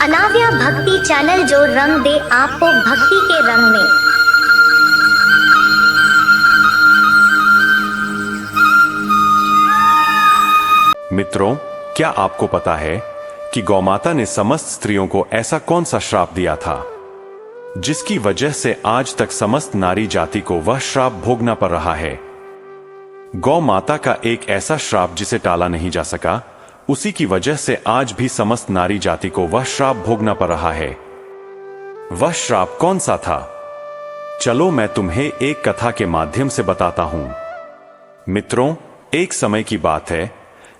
अनाव्या भक्ति चैनल जो रंग दे आपको भक्ति के रंग में। मित्रों, क्या आपको पता है कि गौमाता ने समस्त स्त्रियों को ऐसा कौन सा श्राप दिया था जिसकी वजह से आज तक समस्त नारी जाति को वह श्राप भोगना पड़ रहा है। गौ माता का एक ऐसा श्राप जिसे टाला नहीं जा सका, उसी की वजह से आज भी समस्त नारी जाति को वह श्राप भोगना पड़ रहा है। वह श्राप कौन सा था? चलो मैं तुम्हें एक कथा के माध्यम से बताता हूं। मित्रों, एक समय की बात है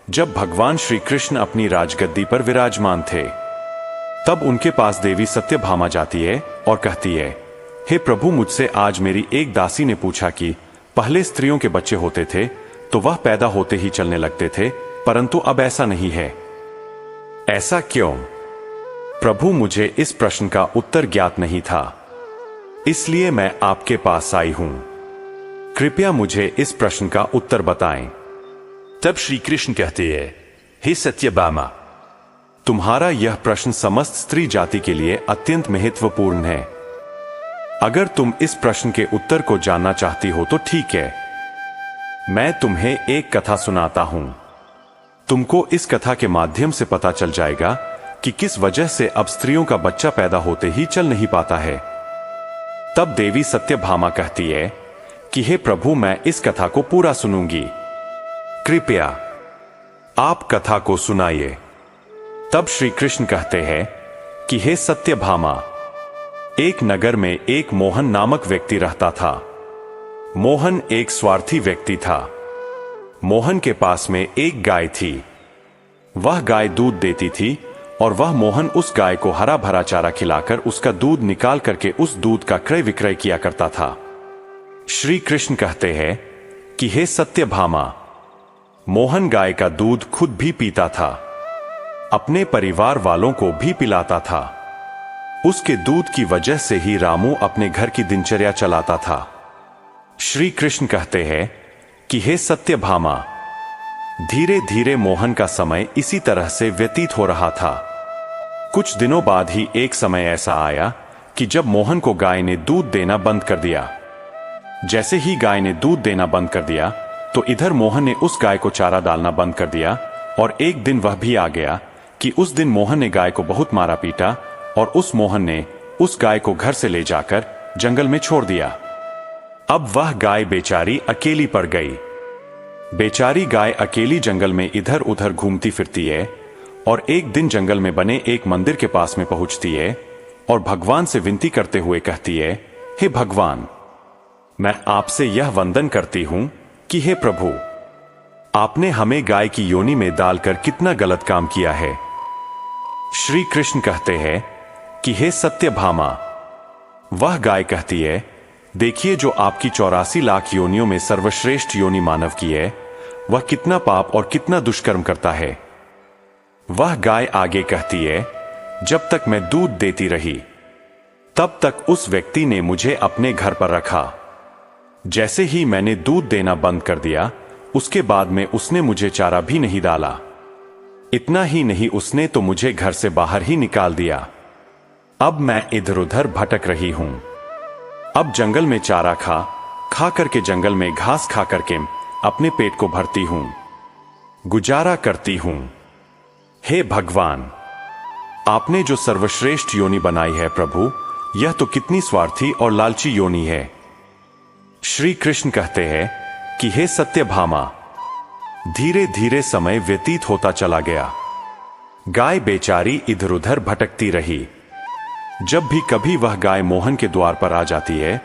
जब भगवान श्री कृष्ण अपनी राजगद्दी पर विराजमान थे। तब उनके पास देवी सत्यभामा जाती है और कहती है, हे प्रभु, मुझसे आज मेरी एक दासी ने पूछा कि पहले स्त्रियों के बच्चे होते थे तो वह पैदा होते ही चलने लगते थे, परंतु अब ऐसा नहीं है। ऐसा क्यों? प्रभु, मुझे इस प्रश्न का उत्तर ज्ञात नहीं था, इसलिए मैं आपके पास आई हूं। कृपया मुझे इस प्रश्न का उत्तर बताएं। तब श्री कृष्ण कहते हैं, हे सत्यभामा, तुम्हारा यह प्रश्न समस्त स्त्री जाति के लिए अत्यंत महत्वपूर्ण है। अगर तुम इस प्रश्न के उत्तर को जानना चाहती हो तो ठीक है, मैं तुम्हें एक कथा सुनाता हूं। तुमको इस कथा के माध्यम से पता चल जाएगा कि किस वजह से अब स्त्रियों का बच्चा पैदा होते ही चल नहीं पाता है। तब देवी सत्यभामा कहती है कि हे प्रभु, मैं इस कथा को पूरा सुनूंगी, कृपया आप कथा को सुनाइए। तब श्री कृष्ण कहते हैं कि हे सत्यभामा, एक नगर में एक मोहन नामक व्यक्ति रहता था। मोहन एक स्वार्थी व्यक्ति था। मोहन के पास में एक गाय थी। वह गाय दूध देती थी और वह मोहन उस गाय को हरा भरा चारा खिलाकर उसका दूध निकाल करके उस दूध का क्रय विक्रय किया करता था। श्री कृष्ण कहते हैं कि हे सत्यभामा, मोहन गाय का दूध खुद भी पीता था, अपने परिवार वालों को भी पिलाता था। उसके दूध की वजह से ही रामू अपने घर की दिनचर्या चलाता था। श्री कृष्ण कहते हैं कि हे सत्यभामा, धीरे धीरे मोहन का समय इसी तरह से व्यतीत हो रहा था। कुछ दिनों बाद ही एक समय ऐसा आया कि जब मोहन को गाय ने दूध देना बंद कर दिया। जैसे ही गाय ने दूध देना बंद कर दिया तो इधर मोहन ने उस गाय को चारा डालना बंद कर दिया। और एक दिन वह भी आ गया कि उस दिन मोहन ने गाय को बहुत मारा पीटा और उस मोहन ने उस गाय को घर से ले जाकर जंगल में छोड़ दिया। अब वह गाय बेचारी अकेली पड़ गई। बेचारी गाय अकेली जंगल में इधर उधर घूमती फिरती है और एक दिन जंगल में बने एक मंदिर के पास में पहुंचती है और भगवान से विनती करते हुए कहती है, हे भगवान, मैं आपसे यह वंदन करती हूं कि हे प्रभु, आपने हमें गाय की योनि में डालकर कितना गलत काम किया है। श्री कृष्ण कहते हैं कि हे सत्यभामा, वह गाय कहती है, देखिए, जो आपकी 84 लाख योनियों में सर्वश्रेष्ठ योनि मानव की है, वह कितना पाप और कितना दुष्कर्म करता है। वह गाय आगे कहती है, जब तक मैं दूध देती रही तब तक उस व्यक्ति ने मुझे अपने घर पर रखा। जैसे ही मैंने दूध देना बंद कर दिया, उसके बाद में उसने मुझे चारा भी नहीं डाला। इतना ही नहीं, उसने तो मुझे घर से बाहर ही निकाल दिया। अब मैं इधर उधर भटक रही हूं। अब जंगल में चारा खा करके, जंगल में घास खा करके अपने पेट को भरती हूं, गुजारा करती हूं। हे भगवान, आपने जो सर्वश्रेष्ठ योनि बनाई है प्रभु, यह तो कितनी स्वार्थी और लालची योनि है। श्री कृष्ण कहते हैं कि हे सत्यभामा, धीरे धीरे समय व्यतीत होता चला गया। गाय बेचारी इधर उधर भटकती रही। जब भी कभी वह गाय मोहन के द्वार पर आ जाती है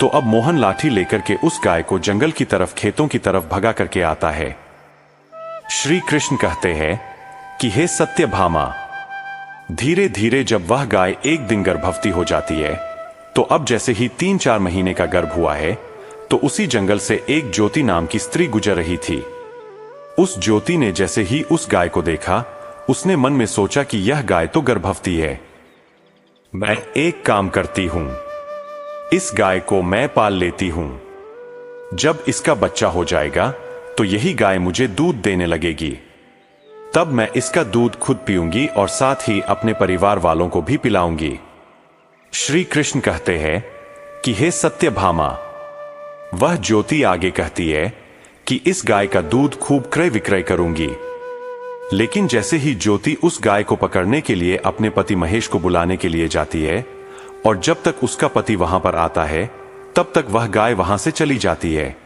तो अब मोहन लाठी लेकर के उस गाय को जंगल की तरफ, खेतों की तरफ भगा करके आता है। श्री कृष्ण कहते हैं कि हे सत्यभामा, धीरे धीरे जब वह गाय एक दिन गर्भवती हो जाती है तो अब जैसे ही 3-4 महीने का गर्भ हुआ है तो उसी जंगल से एक ज्योति नाम की स्त्री गुजर रही थी। उस ज्योति ने जैसे ही उस गाय को देखा, उसने मन में सोचा कि यह गाय तो गर्भवती है। मैं एक काम करती हूं, इस गाय को मैं पाल लेती हूं। जब इसका बच्चा हो जाएगा तो यही गाय मुझे दूध देने लगेगी। तब मैं इसका दूध खुद पीऊंगी और साथ ही अपने परिवार वालों को भी पिलाऊंगी। श्री कृष्ण कहते हैं कि हे सत्यभामा। वह ज्योति आगे कहती है कि इस गाय का दूध खूब क्रय विक्रय करूंगी। लेकिन जैसे ही ज्योति उस गाय को पकड़ने के लिए अपने पति महेश को बुलाने के लिए जाती है और जब तक उसका पति वहां पर आता है तब तक वह गाय वहां से चली जाती है।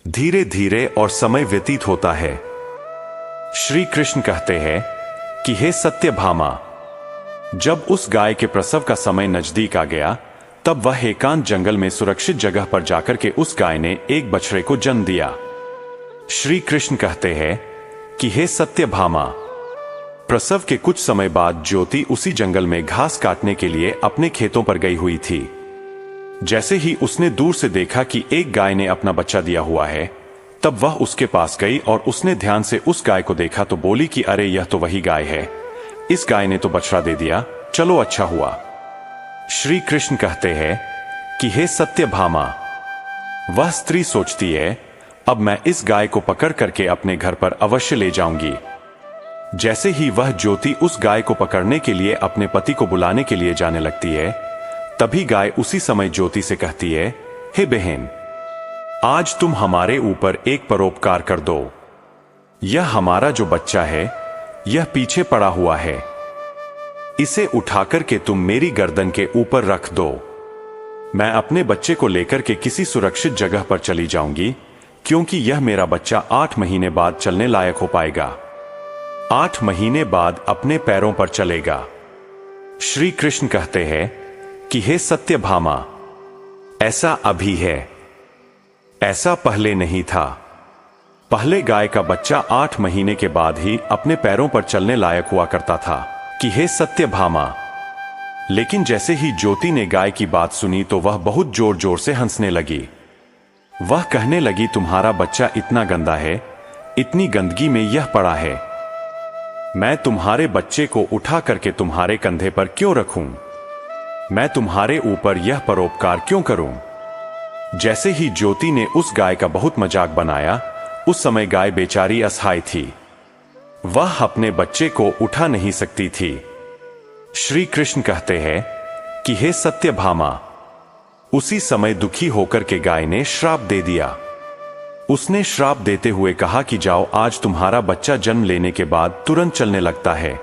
धीरे धीरे और समय व्यतीत होता है। श्री कृष्ण कहते हैं कि हे सत्यभामा, जब उस गाय के प्रसव का समय नजदीक आ गया तब वह एकांत जंगल में सुरक्षित जगह पर जाकर के उस गाय ने एक बछड़े को जन्म दिया। श्री कृष्ण कहते हैं कि हे सत्यभामा, प्रसव के कुछ समय बाद ज्योति उसी जंगल में घास काटने के लिए अपने खेतों पर गई हुई थी। जैसे ही उसने दूर से देखा कि एक गाय ने अपना बच्चा दिया हुआ है, तब वह उसके पास गई और उसने ध्यान से उस गाय को देखा तो बोली कि अरे यह तो वही गाय है, इस गाय ने तो बछड़ा दे दिया, चलो अच्छा हुआ। श्री कृष्ण कहते हैं कि हे सत्यभामा, वह स्त्री सोचती है अब मैं इस गाय को पकड़ करके अपने घर पर अवश्य ले जाऊंगी। जैसे ही वह ज्योति उस गाय को पकड़ने के लिए अपने पति को बुलाने के लिए जाने लगती है, तभी गाय उसी समय ज्योति से कहती है, हे बहन, आज तुम हमारे ऊपर एक परोपकार कर दो। यह हमारा जो बच्चा है यह पीछे पड़ा हुआ है, इसे उठाकर के तुम मेरी गर्दन के ऊपर रख दो। मैं अपने बच्चे को लेकर के किसी सुरक्षित जगह पर चली जाऊंगी, क्योंकि यह मेरा बच्चा 8 महीने बाद चलने लायक हो पाएगा, 8 महीने बाद अपने पैरों पर चलेगा। श्री कृष्ण कहते हैं कि हे सत्यभामा, ऐसा अभी है, ऐसा पहले नहीं था। पहले गाय का बच्चा 8 महीने के बाद ही अपने पैरों पर चलने लायक हुआ करता था कि हे सत्यभामा। लेकिन जैसे ही ज्योति ने गाय की बात सुनी तो वह बहुत जोर जोर से हंसने लगी। वह कहने लगी, तुम्हारा बच्चा इतना गंदा है, इतनी गंदगी में यह पड़ा है, मैं तुम्हारे बच्चे को उठा करके तुम्हारे कंधे पर क्यों रखूं? मैं तुम्हारे ऊपर यह परोपकार क्यों करूं? जैसे ही ज्योति ने उस गाय का बहुत मजाक बनाया, उस समय गाय बेचारी असहाय थी, वह अपने बच्चे को उठा नहीं सकती थी। श्री कृष्ण कहते हैं कि हे सत्यभामा, उसी समय दुखी होकर के गाय ने श्राप दे दिया। उसने श्राप देते हुए कहा कि जाओ, आज तुम्हारा बच्चा जन्म लेने के बाद तुरंत चलने लगता है,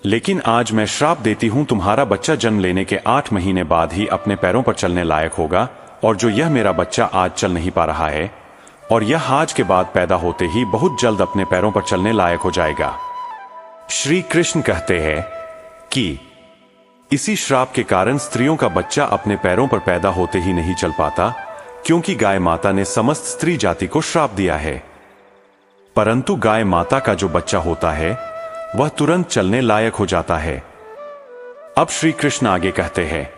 लेकिन आज मैं श्राप देती हूं, तुम्हारा बच्चा जन्म लेने के 8 महीने बाद ही अपने पैरों पर चलने लायक होगा, और जो यह मेरा बच्चा आज चल नहीं पा रहा है और यह आज के बाद पैदा होते ही बहुत जल्द अपने पैरों पर चलने लायक हो जाएगा। श्री कृष्ण कहते हैं कि इसी श्राप के कारण स्त्रियों का बच्चा अपने पैरों पर पैदा होते ही नहीं चल पाता, क्योंकि गाय माता ने समस्त स्त्री जाति को श्राप दिया है। परंतु गाय माता का जो बच्चा होता है वह तुरंत चलने लायक हो जाता है। अब श्री कृष्ण आगे कहते हैं,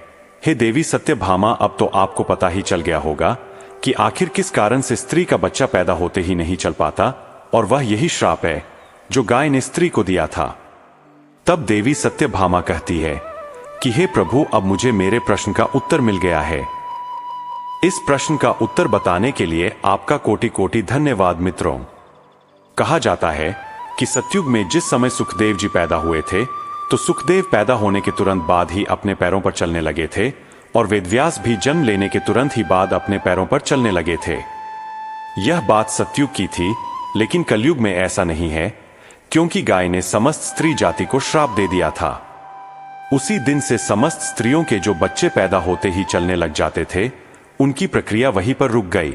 हे देवी सत्यभामा, अब तो आपको पता ही चल गया होगा कि आखिर किस कारण से स्त्री का बच्चा पैदा होते ही नहीं चल पाता, और वह यही श्राप है जो गाय ने स्त्री को दिया था। तब देवी सत्यभामा कहती है कि हे प्रभु, अब मुझे मेरे प्रश्न का उत्तर मिल गया है। इस प्रश्न का उत्तर बताने के लिए आपका कोटि कोटि धन्यवाद मित्रों। कहा जाता है कि सतयुग में जिस समय सुखदेव जी पैदा हुए थे, तो सुखदेव पैदा होने के तुरंत बाद ही अपने पैरों पर चलने लगे थे, और वेदव्यास भी जन्म लेने के तुरंत ही बाद अपने पैरों पर चलने लगे थे। यह बात सतयुग की थी, लेकिन कलयुग में ऐसा नहीं है, क्योंकि गाय ने समस्त स्त्री जाति को श्राप दे दिया था। उसी दिन से समस्त स्त्रियों के जो बच्चे पैदा होते ही चलने लग जाते थे, उनकी प्रक्रिया वहीं पर रुक गई।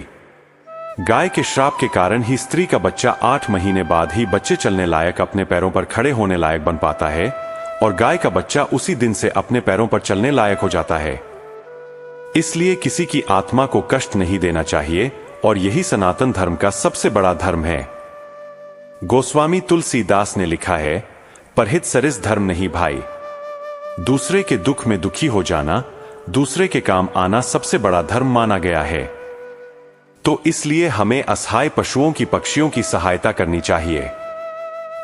गाय के श्राप के कारण ही स्त्री का बच्चा 8 महीने बाद ही बच्चे चलने लायक, अपने पैरों पर खड़े होने लायक बन पाता है, और गाय का बच्चा उसी दिन से अपने पैरों पर चलने लायक हो जाता है। इसलिए किसी की आत्मा को कष्ट नहीं देना चाहिए, और यही सनातन धर्म का सबसे बड़ा धर्म है। गोस्वामी तुलसीदास ने लिखा है, परहित सरिस धर्म नहीं भाई। दूसरे के दुख में दुखी हो जाना, दूसरे के काम आना सबसे बड़ा धर्म माना गया है। तो इसलिए हमें असहाय पशुओं की, पक्षियों की सहायता करनी चाहिए।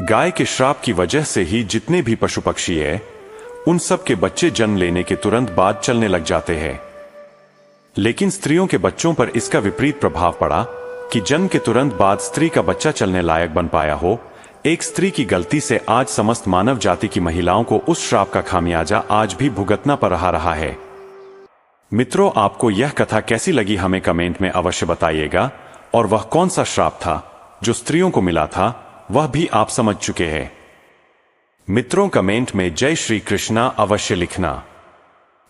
गाय के श्राप की वजह से ही जितने भी पशु पक्षी है, उन सब के बच्चे जन्म लेने के तुरंत बाद चलने लग जाते हैं। लेकिन स्त्रियों के बच्चों पर इसका विपरीत प्रभाव पड़ा कि जन्म के तुरंत बाद स्त्री का बच्चा चलने लायक बन पाया हो, एक स्त्री की गलती से आज समस्त मानव जाति की महिलाओं को उस श्राप का खामियाजा आज भी भुगतना पड़ रहा है। मित्रों, आपको यह कथा कैसी लगी हमें कमेंट में अवश्य बताइएगा, और वह कौन सा श्राप था जो स्त्रियों को मिला था वह भी आप समझ चुके हैं। मित्रों, कमेंट में जय श्री कृष्णा अवश्य लिखना।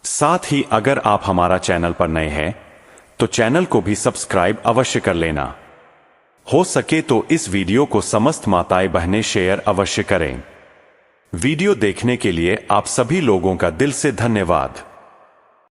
साथ ही अगर आप हमारा चैनल पर नए हैं तो चैनल को भी सब्सक्राइब अवश्य कर लेना। हो सके तो इस वीडियो को समस्त माताएं बहनें शेयर अवश्य करें। वीडियो देखने के लिए आप सभी लोगों का दिल से धन्यवाद।